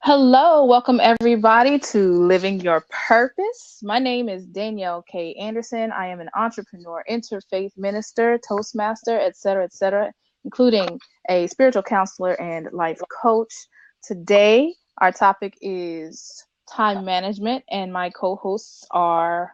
Hello, welcome everybody to Living Your Purpose. My name is Danielle K. Anderson. I am an entrepreneur, interfaith minister, Toastmaster, etc., including a spiritual counselor and life coach. Today, our topic is time management, and my co hosts are.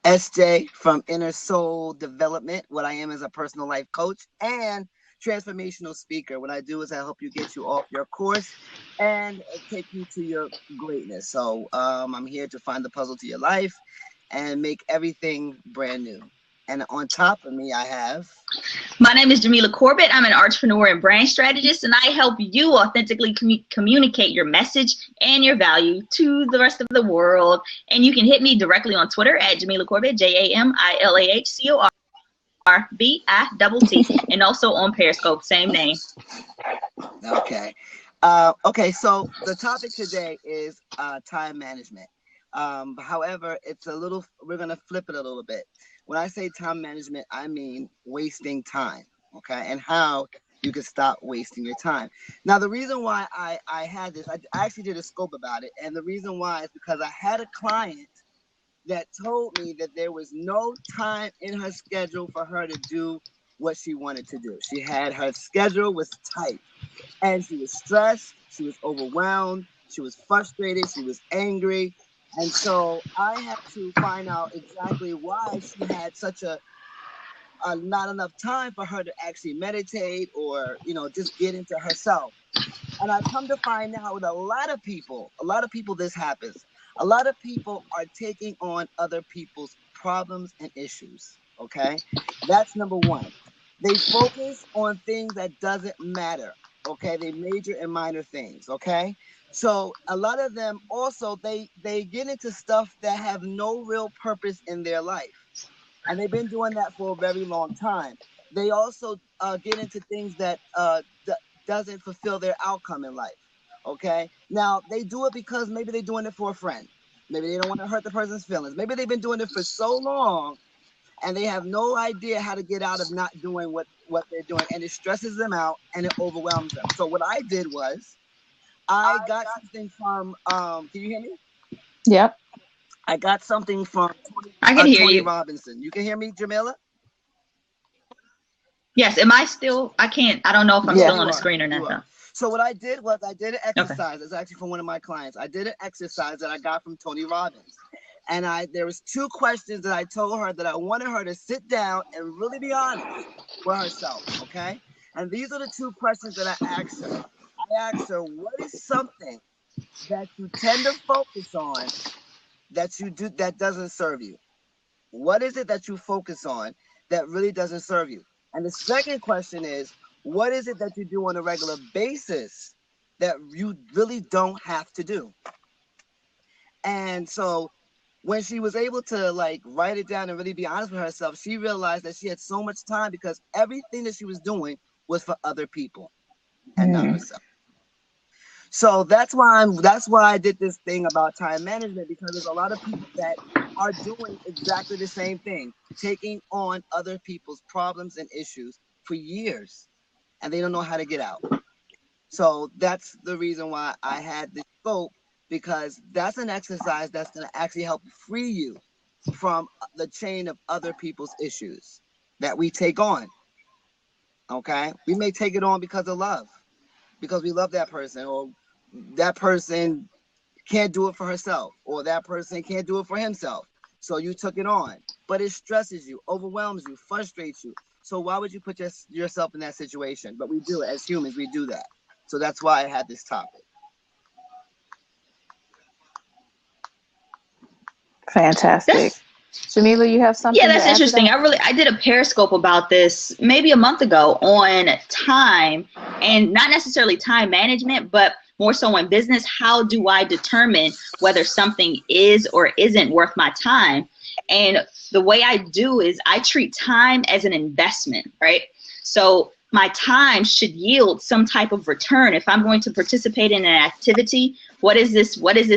SJ from Inner Soul Development. What I am is a personal life coach and transformational speaker. What I do is I help you get you off your course and take you to your greatness. So I'm here to find the puzzle to your life and make everything brand new. And on top of me, I have. My name is Jamila Corbett. I'm an entrepreneur and brand strategist, and I help you authentically communicate your message and your value to the rest of the world. And you can hit me directly on Twitter at Jamila Corbett, JamilahCorbett, and also on Periscope, same name. Okay. So the topic today is time management. However, we're going to flip it a little bit. When I say time management, I mean wasting time, okay, and how you can stop wasting your time. Now, the reason why I had this, I actually did a scope about it, and the reason why is because I had a client that told me that there was no time in her schedule for her to do what she wanted to do. Her schedule was tight, and she was stressed, she was overwhelmed, she was frustrated, she was angry. And so I had to find out exactly why she had such a not enough time for her to actually meditate or, just get into herself. And I come to find out with a lot of people this happens. A lot of people are taking on other people's problems and issues, okay? That's number one. They focus on things that doesn't matter, okay? They major in minor things, okay? So a lot of them also, they get into stuff that have no real purpose in their life. And they've been doing that for a very long time. They also get into things that doesn't fulfill their outcome in life. Okay. Now they do it because maybe they're doing it for a friend. Maybe they don't want to hurt the person's feelings. Maybe they've been doing it for so long and they have no idea how to get out of not doing what they're doing. And it stresses them out and it overwhelms them. So what I did was I got something from, can you hear me? Yep. I got something from Tony Robinson. You can hear me, Jamila? Yes. Am I still? I can't. I don't know if I'm still on the screen or not. Though. So what I did was I did an exercise. Okay. It's actually from one of my clients. I did an exercise that I got from Tony Robbins. And there was 2 questions that I told her that I wanted her to sit down and really be honest with herself, okay? And these are the 2 questions that I asked her. I asked her, what is something that you tend to focus on that you do that doesn't serve you? What is it that you focus on that really doesn't serve you? And the second question is, what is it that you do on a regular basis that you really don't have to do? And so when she was able to write it down and really be honest with herself, she realized that she had so much time because everything that she was doing was for other people and not herself. So that's why I did this thing about time management, because there's a lot of people that are doing exactly the same thing, taking on other people's problems and issues for years, and they don't know how to get out. So that's the reason why I had this scope, because that's an exercise that's going to actually help free you from the chain of other people's issues that we take on. Okay? We may take it on because of love, because we love that person, or that person can't do it for herself, or that person can't do it for himself. So you took it on, but it stresses you, overwhelms you, frustrates you. So why would you put yourself in that situation? But we do it as humans. We do that. So that's why I had this topic. Fantastic. Jamila, you have something? Yeah, that's interesting. I did a Periscope about this maybe a month ago on time, and not necessarily time management, but more so in business. How do I determine whether something is or isn't worth my time? And the way I do is I treat time as an investment, right? So my time should yield some type of return. If I'm going to participate in an activity, what is this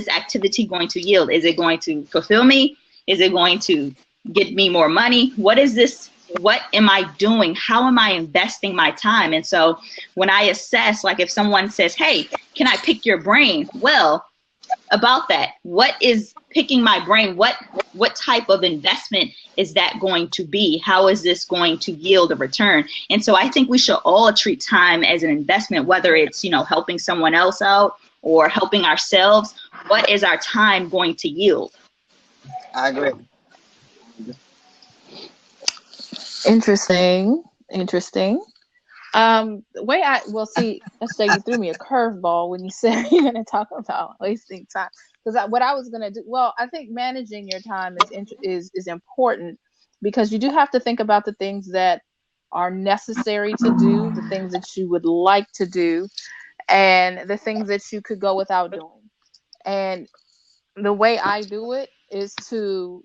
activity going to yield? Is it going to fulfill me? Is it going to get me more money? What is this what am I doing? How am I investing my time? And so when I assess, like if someone says, hey, can I pick your brain? Well, about that, what is picking my brain? What type of investment is that going to be? How is this going to yield a return? And so I think we should all treat time as an investment, whether it's, helping someone else out or helping ourselves. What is our time going to yield? I agree. Interesting. The way see, let's say you threw me a curveball when you said you're going to talk about wasting time. Because what I was going to do, I think managing your time is important, because you do have to think about the things that are necessary to do, the things that you would like to do, and the things that you could go without doing. And the way I do it is to,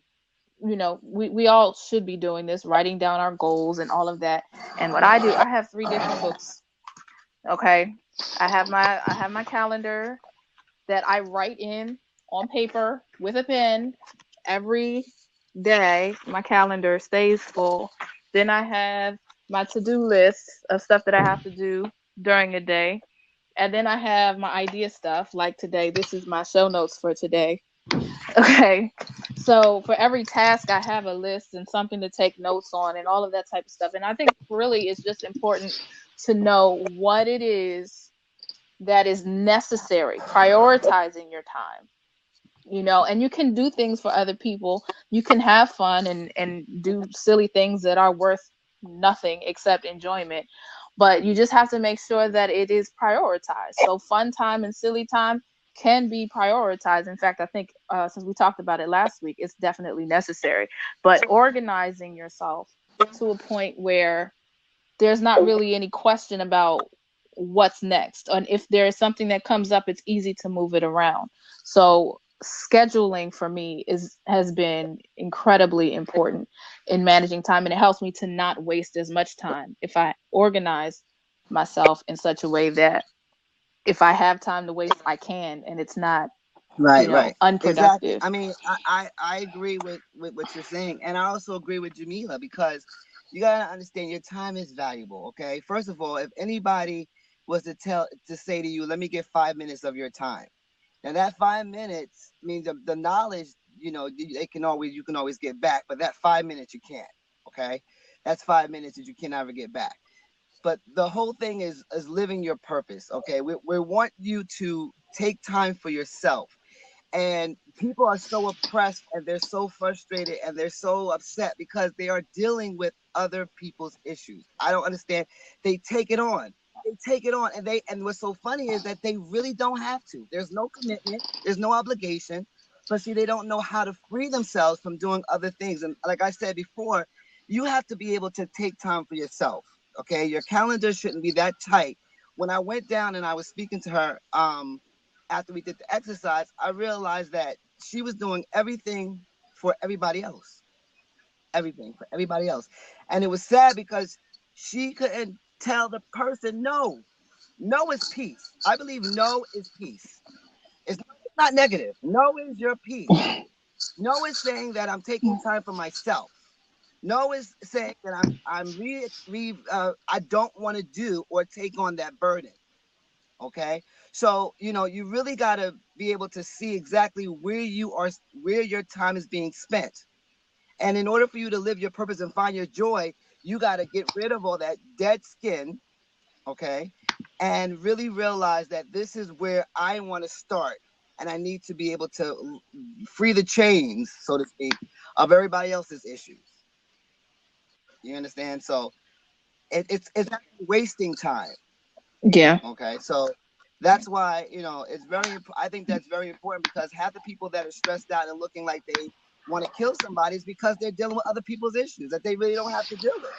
we all should be doing this, writing down our goals and all of that. And what I do, I have 3 different books. Okay. I have my calendar that I write in on paper with a pen every day. My calendar stays full. Then I have my to-do list of stuff that I have to do during a day. And then I have my idea stuff, like today. This is my show notes for today. Okay. So for every task, I have a list and something to take notes on and all of that type of stuff. And I think really it's just important to know what it is that is necessary, prioritizing your time, and you can do things for other people. You can have fun and do silly things that are worth nothing except enjoyment. But you just have to make sure that it is prioritized. So fun time and silly time can be prioritized. In fact, I think since we talked about it last week, it's definitely necessary. But organizing yourself to a point where there's not really any question about what's next. And if there is something that comes up, it's easy to move it around. So scheduling for me has been incredibly important in managing time, and it helps me to not waste as much time if I organize myself in such a way that if I have time to waste, I can, and it's not right unproductive. Exactly. I mean, I agree with what you're saying, and I also agree with Jamila, because you gotta understand your time is valuable. Okay, first of all, if anybody was to say to you, let me get 5 minutes of your time, now that 5 minutes means the knowledge, you can always get back, but that 5 minutes you can't. Okay, that's 5 minutes that you can never get back. But the whole thing is living your purpose. Okay, we want you to take time for yourself. And people are so oppressed and they're so frustrated and they're so upset because they are dealing with other people's issues. I don't understand. They take it on. And what's so funny is that they really don't have to. There's no commitment, there's no obligation. But see, they don't know how to free themselves from doing other things. And like I said before, you have to be able to take time for yourself. Okay, your calendar shouldn't be that tight. When I went down and I was speaking to her, after we did the exercise, I realized that she was doing everything for everybody else. Everything for everybody else. And it was sad because she couldn't tell the person no. No is peace. I believe no is peace. It's not negative. No is your peace. No is saying that I'm taking time for myself. No is saying that I don't want to do or take on that burden. Okay, so you really got to be able to see exactly where your time is being spent. And in order for you to live your purpose and find your joy, you got to get rid of all that dead skin, okay, and really realize that this is where I want to start, and I need to be able to free the chains, so to speak, of everybody else's issues. You understand? So it's actually wasting time. Yeah. Okay, so that's why it's I think that's very important, because half the people that are stressed out and looking like they want to kill somebody is because they're dealing with other people's issues that they really don't have to deal with.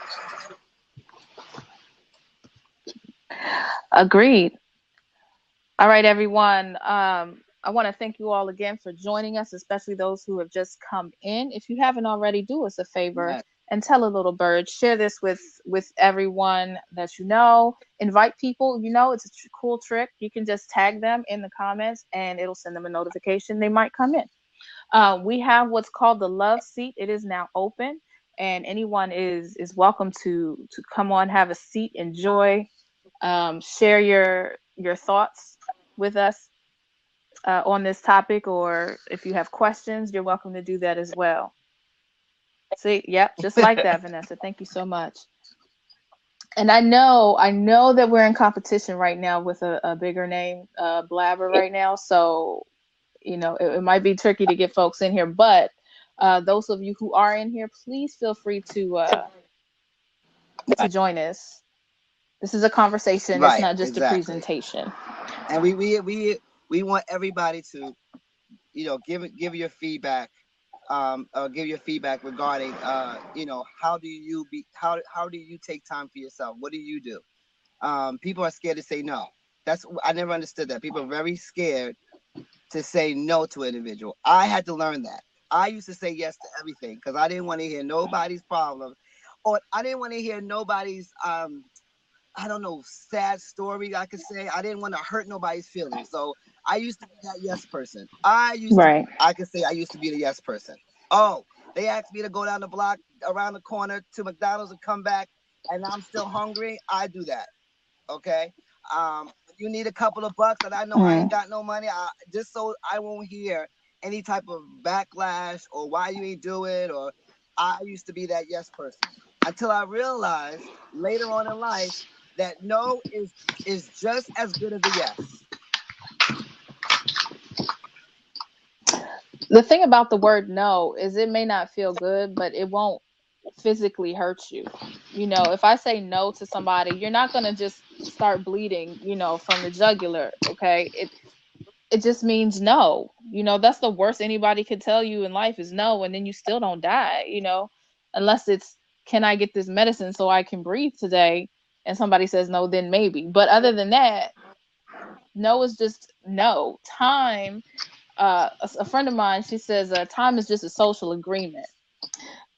Agreed. All right, everyone. I want to thank you all again for joining us, especially those who have just come in. If you haven't already, do us a favor. Right. And tell a little bird, share this with everyone that invite people, it's a cool trick. You can just tag them in the comments and it'll send them a notification. They might come in. We have what's called the Love Seat. It is now open. and anyone is welcome to come on, have a seat, enjoy, share your thoughts with us on this topic, or if you have questions, you're welcome to do that as well. See, yep, just like that, Vanessa. Thank you so much. And I know that we're in competition right now with a bigger name, Blabber right now. So, it might be tricky to get folks in here, but those of you who are in here, please feel free to join us. This is a conversation. It's Right, not just a exactly. presentation. And we want everybody to, give your feedback, give your feedback regarding, how do you take time for yourself? What do you do? People are scared to say no. I never understood that. People are very scared to say no to an individual. I had to learn that. I used to say yes to everything because I didn't want to hear nobody's problems, or I didn't want to hear nobody's I don't know, sad story. I could say I didn't want to hurt nobody's feelings. So I used to be that yes person. Right. I could say I used to be the yes person. Oh, they asked me to go down the block around the corner to McDonald's and come back, and I'm still hungry. I do that. Okay. You need a couple of bucks, and I know I ain't got no money. Just so I won't hear any type of backlash or why you ain't do it, or I used to be that yes person until I realized later on in life that no is just as good as a yes. The thing about the word no is it may not feel good, but it won't physically hurt you. If I say no to somebody, you're not going to just start bleeding, from the jugular, okay? It just means no. That's the worst anybody could tell you in life is no, and then you still don't die, unless it's, can I get this medicine so I can breathe today? And somebody says no, then maybe. But other than that, no is just no. Time, a friend of mine, she says, time is just a social agreement,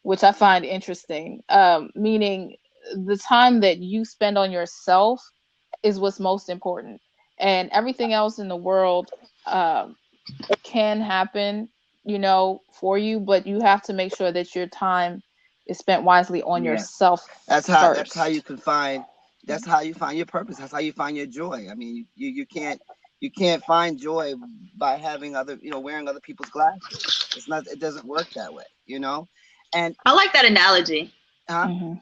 which I find interesting. Meaning the time that you spend on yourself is what's most important, and everything else in the world um, can happen, for you, but you have to make sure that your time is spent wisely on Yeah. yourself That's first. how you can find. That's how you find your purpose. That's how you find your joy. I mean, you can't find joy by having wearing other people's glasses. It doesn't work that way, And I like that analogy. huh? Mm-hmm.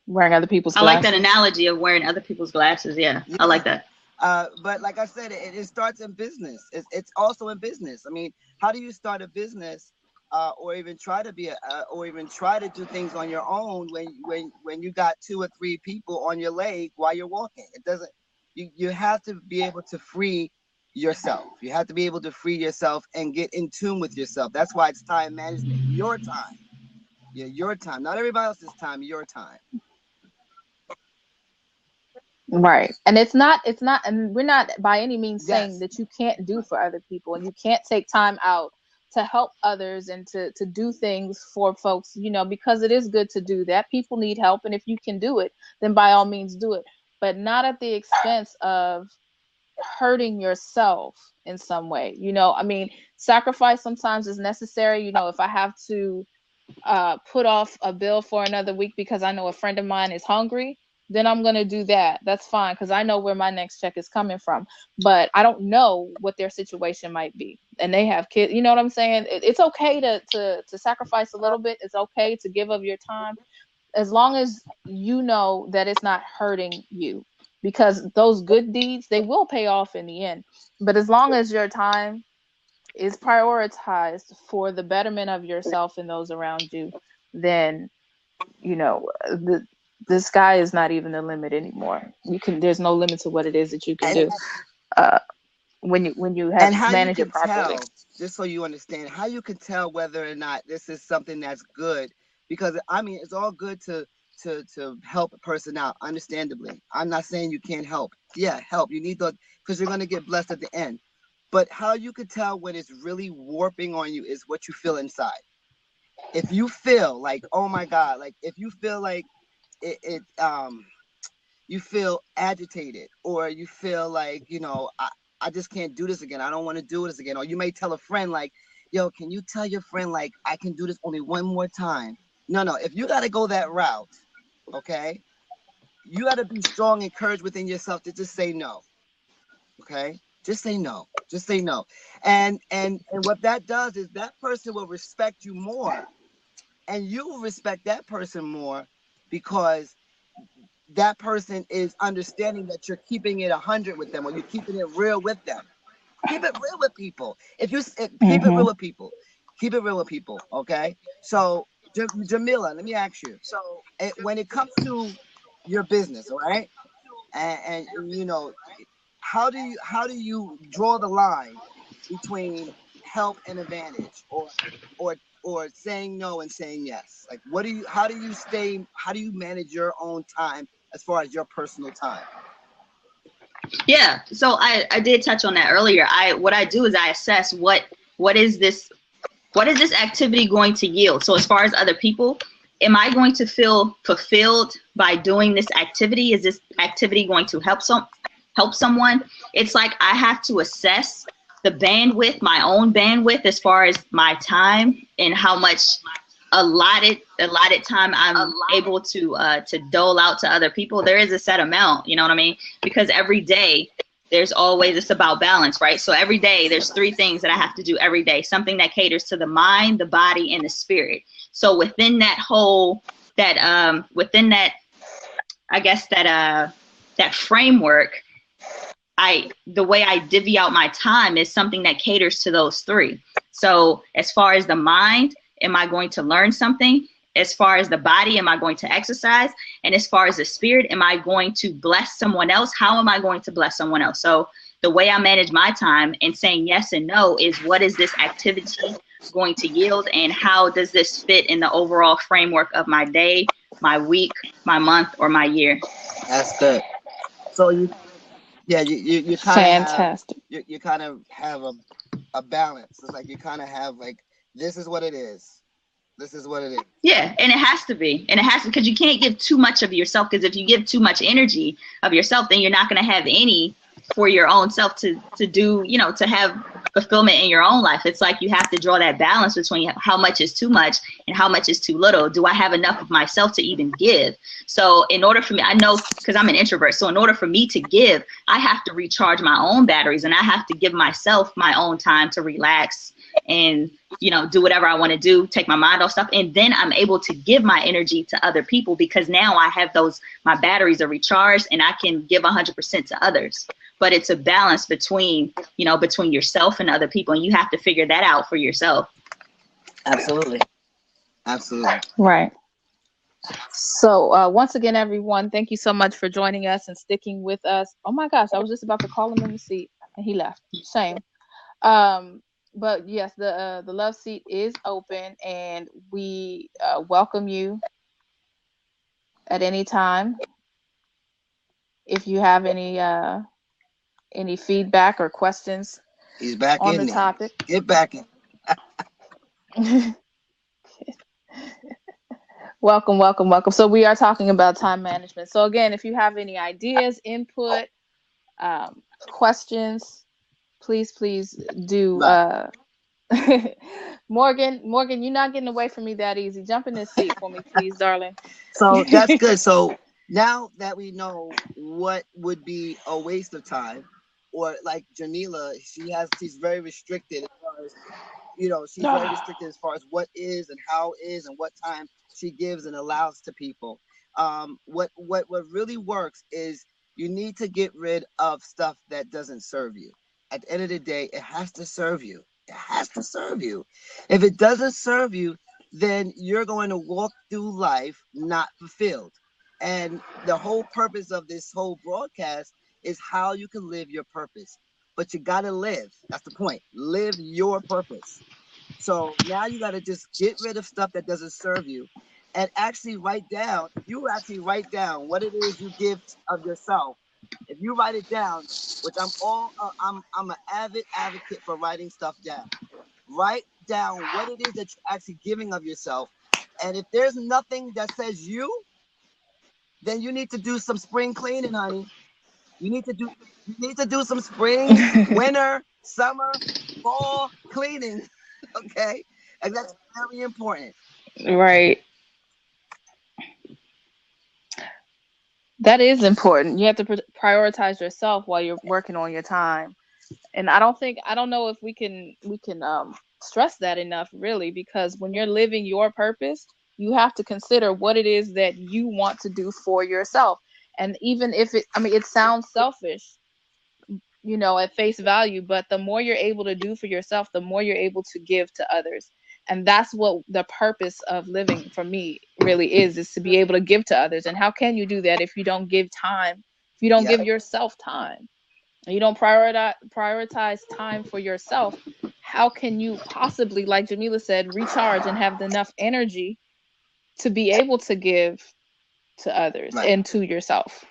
Wearing other people's I glasses. like that analogy of wearing other people's glasses. Yeah. I like that. But like I said, it starts in business. It's also in business. I mean, how do you start a business, or even try to or even try to do things on your own when you got 2 or 3 people on your leg while you're walking? It doesn't. You have to be able to free yourself. You have to be able to free yourself and get in tune with yourself. That's why it's time management. Your time. Yeah, your time. Not everybody else's time. Your time. Right. And it's not, and we're not by any means saying Yes. that you can't do for other people and you can't take time out to help others and to do things for folks, because it is good to do that. People need help. And if you can do it, then by all means do it, but not at the expense of hurting yourself in some way. I mean, sacrifice sometimes is necessary. If I have to put off a bill for another week because I know a friend of mine is hungry, then I'm going to do that. That's fine because I know where my next check is coming from. But I don't know what their situation might be. And they have kids. You know what I'm saying? It's okay to sacrifice a little bit. It's okay to give of your time as long as you know that it's not hurting you, because those good deeds, they will pay off in the end. But as long as your time is prioritized for the betterment of yourself and those around you, then the sky is not even the limit anymore. There's no limit to what it is that you can do uh, when you have And how you manage it can properly. tell, just so you understand, how you can tell whether or not this is something that's good, because I mean, it's all good to help a person out. Understandably, I'm not saying you can't help. Yeah, help. You need to, because you're gonna get blessed at the end. But how you can tell when it's really warping on you is what you feel inside. If you feel like, oh my God, like if you feel like it you feel agitated, or you feel like, I just can't do this again. I don't want to do this again. Or you may tell a friend like, yo, can you tell your friend, like, I can do this only one more time? No, if you got to go that route, okay, you got to be strong and courage within yourself to just say no. Okay, just say no. Just say no. And what that does is that person will respect you more, and you will respect that person more, because that person is understanding that you're keeping it 100 with them, or you're keeping it real with them. Keep it real with people. Keep it real with people. Keep it real with people. Okay. So Jamila, let me ask you. So when it comes to your business, all right, and you know, how do you draw the line between help and advantage, or saying no and saying yes? Like, how do you manage your own time as far as your personal time? Yeah, so I did touch on that earlier. What I do is I assess what is this activity going to yield. So as far as other people, am I going to feel fulfilled by doing this activity? Is this activity going to help someone? It's like I have to assess the bandwidth, my own bandwidth, as far as my time and how much allotted time I'm able to dole out to other people. There is a set amount, you know what I mean? Because every day there's always, it's about balance, right? So every day there's 3 things that I have to do every day, something that caters to the mind, the body, and the spirit. So within that that framework, the way I divvy out my time is something that caters to those 3. So as far as the mind, am I going to learn something? As far as the body, am I going to exercise? And as far as the spirit, am I going to bless someone else? How am I going to bless someone else? So the way I manage my time and saying yes and no is, what is this activity going to yield, and how does this fit in the overall framework of my day, my week, my month, or my year? That's good. So you kind of fantastic. You kind of have a balance. It's like you kind of have, like, this is what it is. This is what it is. Yeah, and it has to be. And it has to, because you can't give too much of yourself, because if you give too much energy of yourself, then you're not going to have any for your own self to do, to have fulfillment in your own life. It's like you have to draw that balance between how much is too much and how much is too little. Do I have enough of myself to even give? So in order for me, I know, because I'm an introvert, so in order for me to give, I have to recharge my own batteries, and I have to give myself my own time to relax and do whatever I want to do, take my mind off stuff, and then I'm able to give my energy to other people, because now I have my batteries are recharged and I can give 100% to others. But it's a balance between yourself and other people, and you have to figure that out for yourself. Absolutely. Right. So once again, everyone, thank you so much for joining us and sticking with us. Oh my gosh, I was just about to call him in the seat and he left. Shame. But yes, the love seat is open, and we welcome you at any time. If you have any feedback or questions, he's back on in the there. topic. Get back in. Welcome. So we are talking about time management. So again, if you have any ideas, input, questions, please do. Morgan, you're not getting away from me that easy. Jump in this seat for me, please, darling. So that's good. So now that we know what would be a waste of time, or like Jamila, she's very restricted as far as, she's very restricted as far as what is and how is and what time she gives and allows to people. What really works is you need to get rid of stuff that doesn't serve you. At the end of the day, it has to serve you. It has to serve you. If it doesn't serve you, then you're going to walk through life not fulfilled. And the whole purpose of this whole broadcast is how you can live your purpose. But you got to live. That's the point. Live your purpose. So now you got to just get rid of stuff that doesn't serve you, and actually write down what it is you give of yourself. If you write it down, which I'm an avid advocate for writing stuff down. Write down what it is that you're actually giving of yourself. And if there's nothing that says you, then you need to do some spring cleaning, honey. You need to do some spring, winter, summer, fall cleaning. Okay, and that's very important. Right. That is important. You have to prioritize yourself while you're working on your time. And I don't know if we can stress that enough, really, because when you're living your purpose, you have to consider what it is that you want to do for yourself. And even if it sounds selfish, at face value, but the more you're able to do for yourself, the more you're able to give to others. And that's what the purpose of living for me really is to be able to give to others. And how can you do that if you don't give time, if you don't Yeah, give yourself time, and you don't prioritize time for yourself? How can you possibly, like Jamila said, recharge and have enough energy to be able to give to others right. and to yourself?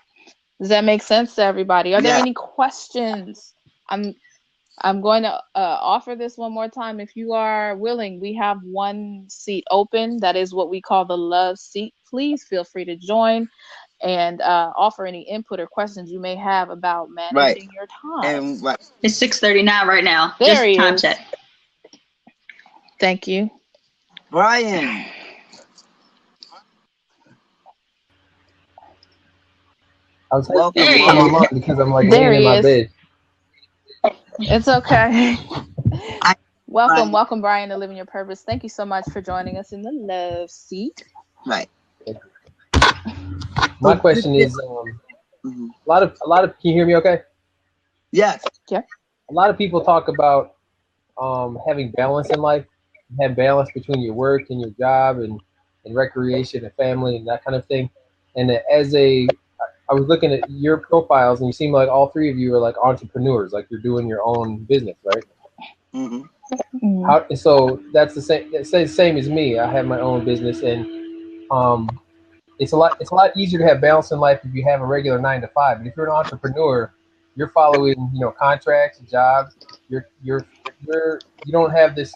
Does that make sense to everybody? Are there Yeah. any questions? I'm going to offer this one more time. If you are willing, we have one seat open. That is what we call the love seat. Please feel free to join and offer any input or questions you may have about Right. managing your time. And right. It's 6:39 right now. There Just he time is. check. Thank you. Brian. I was Welcome. There he on my is. mind because I'm like There laying in he my is. bed. It's okay. Welcome, Brian. Brian, to Living Your Purpose. Thank you so much for joining us in the love seat. Right. My question is, Mhm. a lot of can you hear me okay? Yes. Yeah. A lot of people talk about having balance in life, have balance between your work and your job and recreation and family and that kind of thing. And I was looking at your profiles and you seem like all three of you are like entrepreneurs, like you're doing your own business, right? Hmm. So that's the same. It's the same as me. I have my own business, and it's a lot easier to have balance in life if you have a regular 9 to 5. But if you're an entrepreneur, you're following contracts, jobs. You don't have this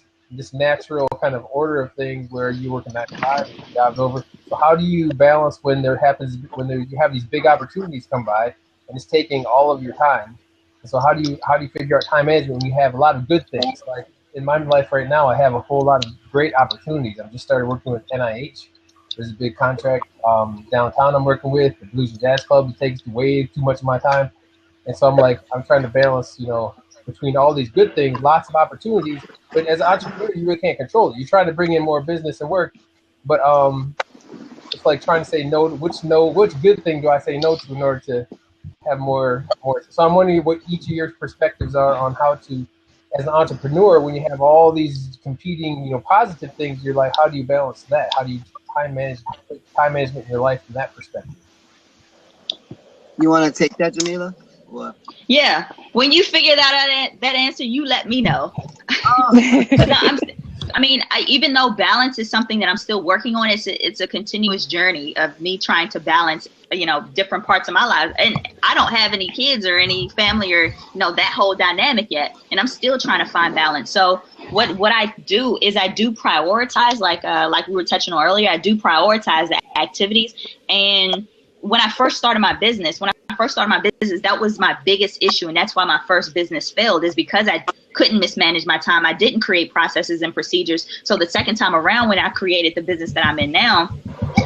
natural kind of order of things where you work a 9 to 5, and your job's over. So how do you balance when you have these big opportunities come by and it's taking all of your time? And so how do you figure out time management when you have a lot of good things? Like in my life right now, I have a whole lot of great opportunities. I've just started working with NIH. There's a big contract downtown I'm working with, the Blues and Jazz Club. It takes way too much of my time. And so I'm trying to balance, between all these good things, lots of opportunities. But as an entrepreneur, you really can't control it. You try to bring in more business and work, but it's like trying to say no. Which good thing do I say no to in order to have more? So I'm wondering what each of your perspectives are on how to, as an entrepreneur, when you have all these competing, positive things, you're like, how do you balance that? How do you time management in your life from that perspective? You want to take that, Jamila? What? Yeah. When you figure that answer, you let me know. Even though balance is something that I'm still working on, it's a continuous journey of me trying to balance, different parts of my life. And I don't have any kids or any family or, that whole dynamic yet. And I'm still trying to find balance. So what I do is I do prioritize, like we were touching on earlier, I do prioritize the activities. And when I first started my business, that was my biggest issue. And that's why my first business failed, is because I couldn't mismanage my time. I didn't create processes and procedures. So the second time around, when I created the business that I'm in now,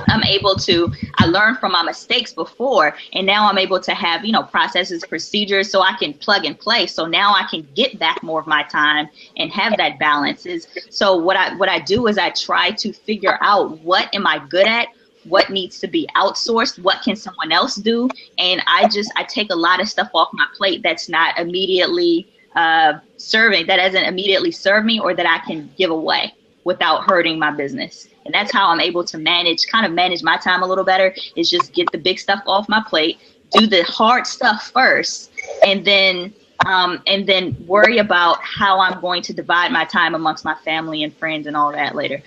I learned from my mistakes before, and now I'm able to have, processes, procedures, so I can plug and play. So now I can get back more of my time and have that balance. So what I do is I try to figure out, what am I good at? What needs to be outsourced? What can someone else do? And I take a lot of stuff off my plate that's not immediately that doesn't immediately serve me, or that I can give away without hurting my business. And that's how I'm able to manage my time a little better, is just get the big stuff off my plate, do the hard stuff first, and then worry about how I'm going to divide my time amongst my family and friends and all that later.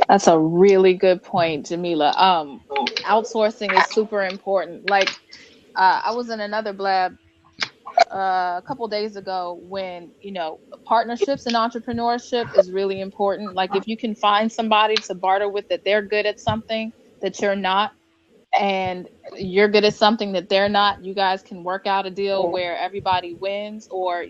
That's a really good point, Jamila. Outsourcing is super important. Like, I was in another blab a couple days ago when, partnerships and entrepreneurship is really important. Like, if you can find somebody to barter with that they're good at something that you're not, and you're good at something that they're not, you guys can work out a deal where everybody wins. Or,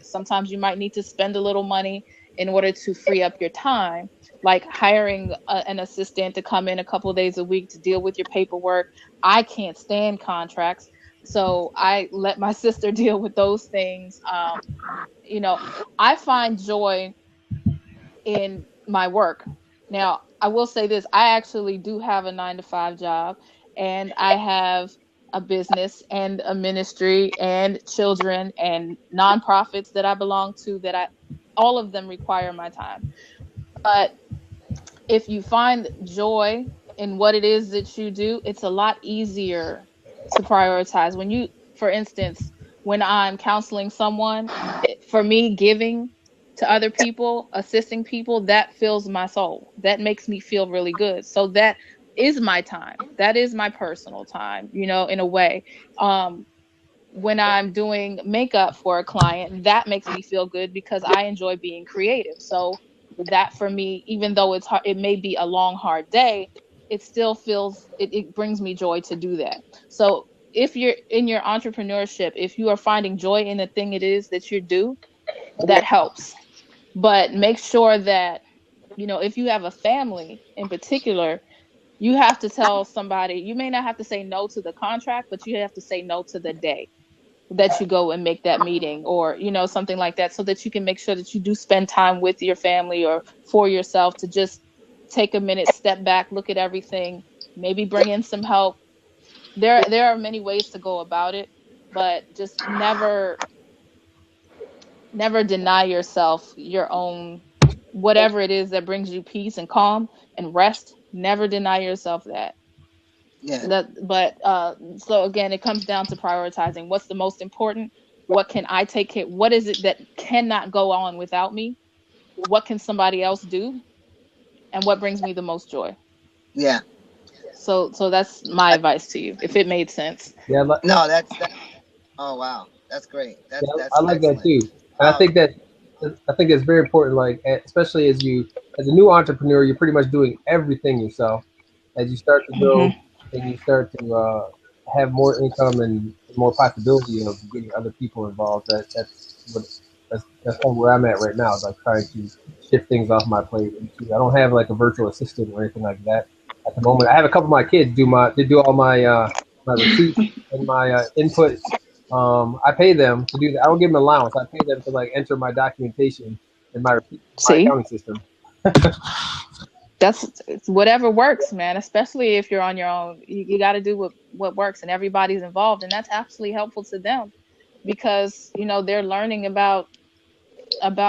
sometimes you might need to spend a little money in order to free up your time, like hiring an assistant to come in a couple of days a week to deal with your paperwork. I can't stand contracts, so I let my sister deal with those things. I find joy in my work. Now, I will say this, I actually do have a 9-to-5 job, and I have a business and a ministry and children and nonprofits that I belong to, all of them require my time. But if you find joy in what it is that you do, it's a lot easier to prioritize. For instance, when I'm counseling someone, for me, giving to other people, assisting people, that fills my soul. That makes me feel really good. So that is my time. That is my personal time, in a way. When I'm doing makeup for a client, that makes me feel good because I enjoy being creative. So that, for me, even though it's hard, it may be a long, hard day, it still feels, it brings me joy to do that. So if you're in your entrepreneurship, if you are finding joy in the thing it is that you do, that helps. But make sure that, if you have a family in particular, you have to tell somebody, you may not have to say no to the contract, but you have to say no to the day that you go and make that meeting, or something like that, so that you can make sure that you do spend time with your family or for yourself, to just take a minute, step back, look at everything, maybe bring in some help. There are many ways to go about it, but just never deny yourself your own, whatever it is that brings you peace and calm and rest. Never deny yourself that. Yeah. So again, it comes down to prioritizing what's the most important. What can I take care? What is it that cannot go on without me? What can somebody else do? And what brings me the most joy? Yeah. So that's my advice to you, if it made sense. Yeah. No, that's. Oh wow, that's great. That's I like excellent. that too. And I think it's very important. Like, especially as a new entrepreneur, you're pretty much doing everything yourself. As you start to grow, and you start to have more income and more possibility of getting other people involved, that's kind of where I'm at right now. Is like trying to shift things off my plate. I don't have like a virtual assistant or anything like that at the moment. I have a couple of my kids do all my receipts and my input. I pay them to do that. I don't give them allowance. I pay them to like enter my documentation in my accounting system. That's whatever works, man. Especially if you're on your own, you got to do what works, and everybody's involved, and that's absolutely helpful to them, because they're learning about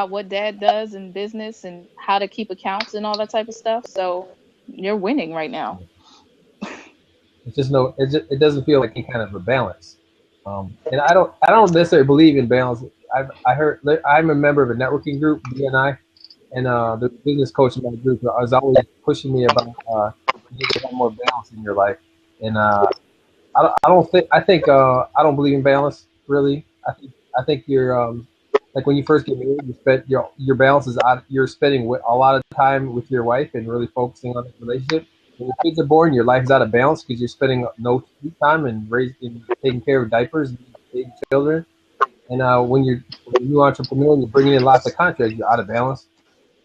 what dad does in business and how to keep accounts and all that type of stuff. So you're winning right now. It's just it doesn't feel like any kind of a balance. And I don't necessarily believe in balance. I'm a member of a networking group, BNI, and the business coach in my group is always pushing me about you need to have more balance in your life. And I don't believe in balance really. I think you're like when you first get married, your balance is you're spending a lot of time with your wife and really focusing on the relationship. When your kids are born, your life is out of balance because you're spending no time and taking care of diapers and taking children. And when you're a new entrepreneur and you're bringing in lots of contracts, you're out of balance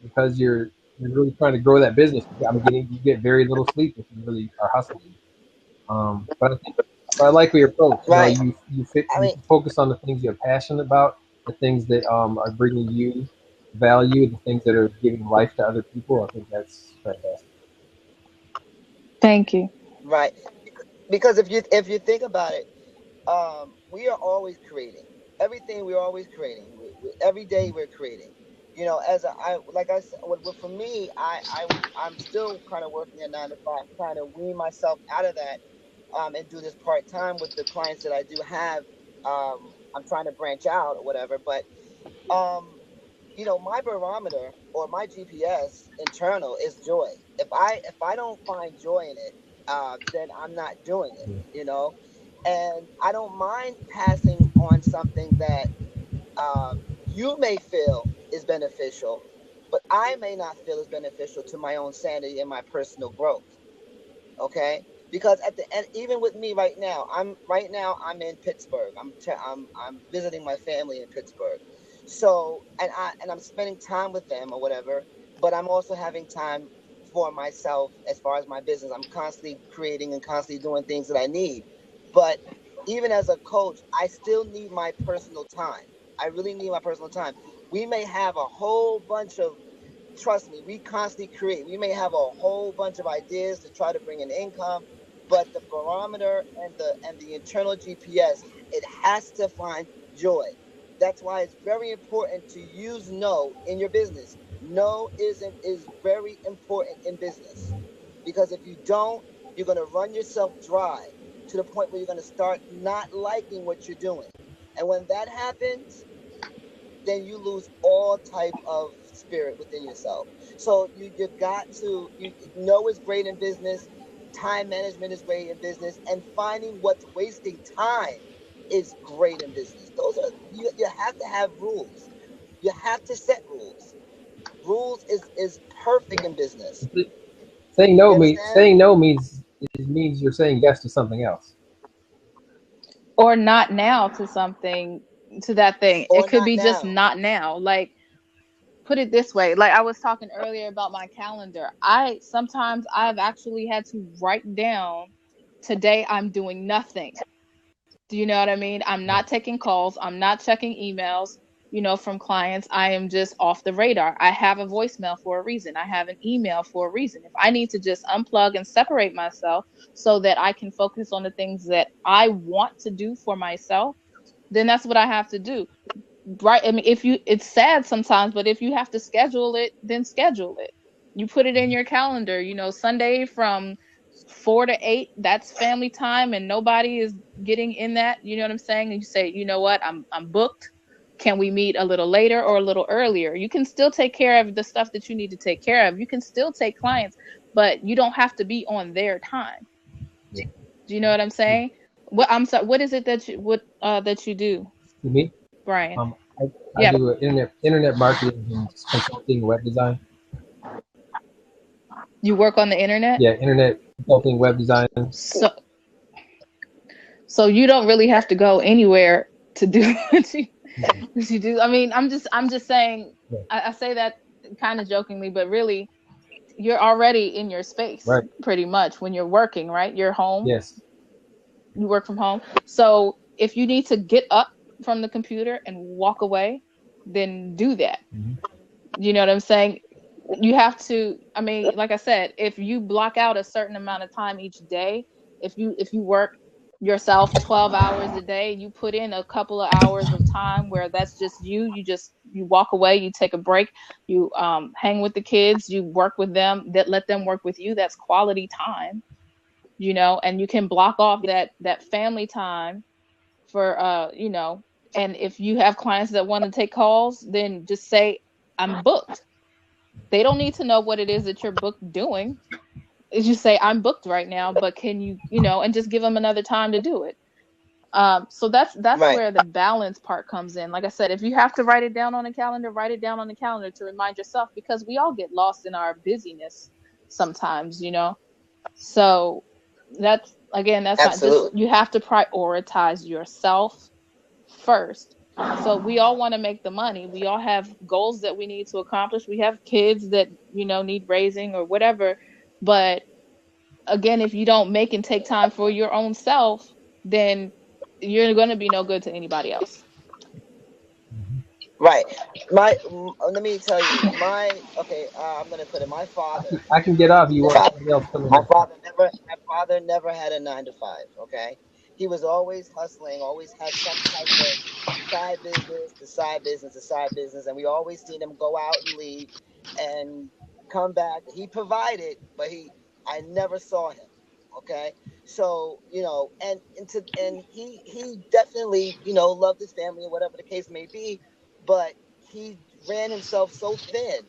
because you're really trying to grow that business. You get very little sleep if you really are hustling. But I like your approach. Right. You focus on the things you're passionate about, the things that are bringing you value, the things that are giving life to other people. I think that's fantastic. Thank you. Right, because if you think about it, we are always creating everything. We're always creating. Every day we're creating. Like I said, for me, I'm still kind of working at 9 to 5, trying to wean myself out of that, and do this part time with the clients that I do have. I'm trying to branch out or whatever, but my barometer or my GPS internal is joy. If I don't find joy in it, then I'm not doing it, and I don't mind passing on something that you may feel is beneficial, but I may not feel is beneficial to my own sanity and my personal growth. Okay? Because at the end, even with me right now, I'm in Pittsburgh. I'm visiting my family in Pittsburgh. So I'm spending time with them or whatever, but I'm also having time for myself as far as my business. I'm constantly creating and constantly doing things that I need. But even as a coach, I still need my personal time. I really need my personal time. We may have a whole bunch of, trust me, we constantly create. We may have a whole bunch of ideas to try to bring in income, but the barometer and the internal GPS, it has to find joy. That's why it's very important to use no in your business. No is very important in business, because if you don't, you're going to run yourself dry to the point where you're going to start not liking what you're doing. And when that happens, then you lose all type of spirit within yourself. So you got to, know is great in business, time management is great in business, and finding what's wasting time is great in business. Those are, you have to have rules. You have to set rules. Rules is perfect in business. Saying no means you're saying yes to something else. Or not now to something, to that thing. Or it could be now. just not now. Like, put it this way. Like I was talking earlier about my calendar. Sometimes I've actually had to write down, today I'm doing nothing. Do you know what I mean? I'm not taking calls. I'm not checking emails, from clients. I am just off the radar. I have a voicemail for a reason. I have an email for a reason. If I need to just unplug and separate myself so that I can focus on the things that I want to do for myself, then that's what I have to do. Right? I mean, it's sad sometimes, but if you have to schedule it, then schedule it. You put it in your calendar, Sunday from 4 to 8, that's family time, and nobody is getting in that. You know what I'm saying? And you say, you know what, I'm booked. Can we meet a little later or a little earlier? You can still take care of the stuff that you need to take care of. You can still take clients, but you don't have to be on their time. Yeah. Do you know what I'm saying? I'm sorry. What is it that you do? Me, Brian? I do internet marketing and consulting, web design. You work on the internet? Yeah, internet consulting, web design. So you don't really have to go anywhere to do what you do. I mean, I'm just saying. Yeah. I say that kind of jokingly, but really, you're already in your space, right? Pretty much when you're working, right? You're home. Yes. You work from home. So if you need to get up from the computer and walk away, then do that. Mm-hmm. You know what I'm saying? You have to, I mean, like I said, if you block out a certain amount of time each day, if you work yourself 12 hours a day, you put in a couple of hours of time where that's just you walk away, you take a break, you hang with the kids, you work with them, let them work with you. That's quality time, and you can block off that family time for, and if you have clients that want to take calls, then just say, I'm booked. They don't need to know what it is that you're booked doing. Is you say, I'm booked right now, but can you, and just give them another time to do it. So that's right. Where the balance part comes in. Like I said, if you have to write it down on a calendar, write it down on the calendar to remind yourself, because we all get lost in our busyness sometimes, So that's Absolutely. Not just, you have to prioritize yourself first. So we all want to make the money. We all have goals that we need to accomplish. We have kids that, need raising or whatever. But again, if you don't make and take time for your own self, then you're going to be no good to anybody else. Right. Let me tell you, I'm going to put it, my father. I can get off. You want something else? My father never had a 9-to-5. Okay. He was always hustling, always had some type of side business, and we always seen him go out and leave and come back. He provided, but I never saw him. Okay, so and he definitely loved his family or whatever the case may be, but he ran himself so thin,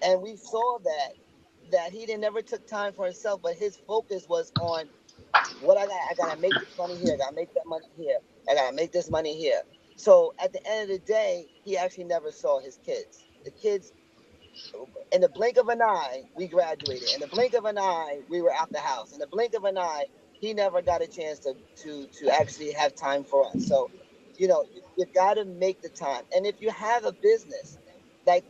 and we saw that he never took time for himself, but his focus was on what I gotta make this money here, I gotta make that money here, I gotta make this money here. So at the end of the day, he actually never saw his kids. The kids in the blink of an eye, we graduated. In the blink of an eye, we were out the house. In the blink of an eye, he never got a chance to actually have time for us. So, you got to make the time. And if you have a business, like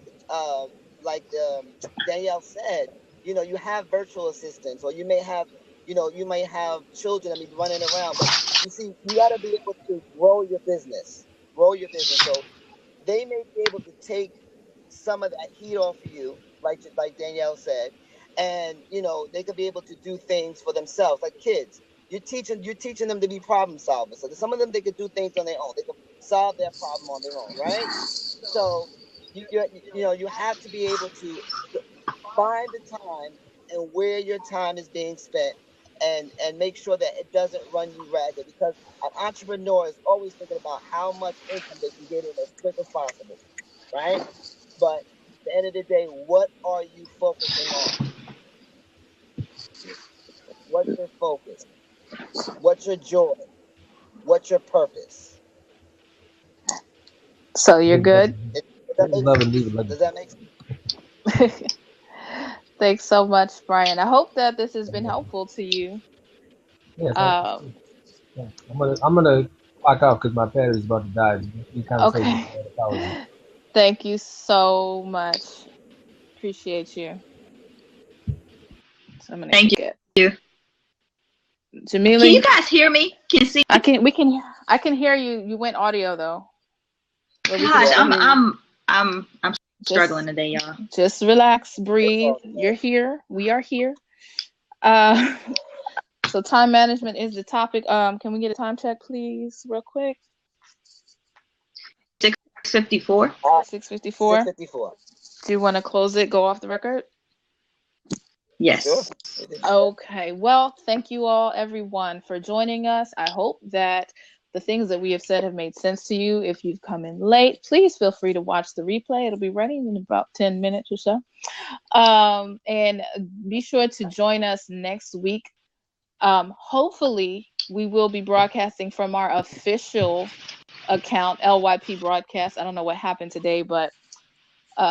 Danielle said, you have virtual assistants, or you may have, you might have children running around. But you see, you got to be able to grow your business. So they may be able to take some of that heat off of you, like Danielle said, and they could be able to do things for themselves, like kids. You're teaching them to be problem solvers. So some of them, they could do things on their own. They could solve their problem on their own, right? So you have to be able to find the time and where your time is being spent, and make sure that it doesn't run you ragged, because an entrepreneur is always thinking about how much income they can get in as quick as possible, right? But at the end of the day, what are you focusing on? What's your focus? What's your joy? What's your purpose? So you're good? Does that make sense? Thanks so much, Brian. I hope that this has been helpful to you. Yes, I'm gonna clock out because my battery's about to die. Okay. Thank you so much. Appreciate you. So I'm gonna Thank you. Jamila, can you guys hear me? Can you see? I can hear you. You went audio though. Gosh, I'm struggling today, y'all. Just relax, breathe. You're here. We are here. So time management is the topic. Can we get a time check, please, real quick? 6:54. 6:54. 6:54. Do you want to close it? Go off the record? Yes. Sure. Okay. Well, thank you all, everyone, for joining us. I hope that the things that we have said have made sense to you. If you've come in late, please feel free to watch the replay. It'll be ready in about 10 minutes or so. And be sure to join us next week. Hopefully, we will be broadcasting from our official account, LYP Broadcast. I don't know what happened today, but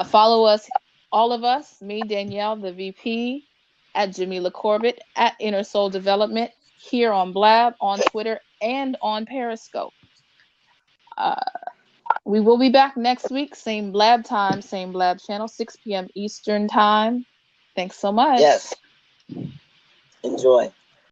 follow us, all of us, me, Danielle, the VP, at Jamila Corbett, at Inner Soul Development, here on Blab, on Twitter, and on Periscope. We will be back next week, same Blab time, same Blab channel, 6 p.m. Eastern time. Thanks so much. Yes. Enjoy.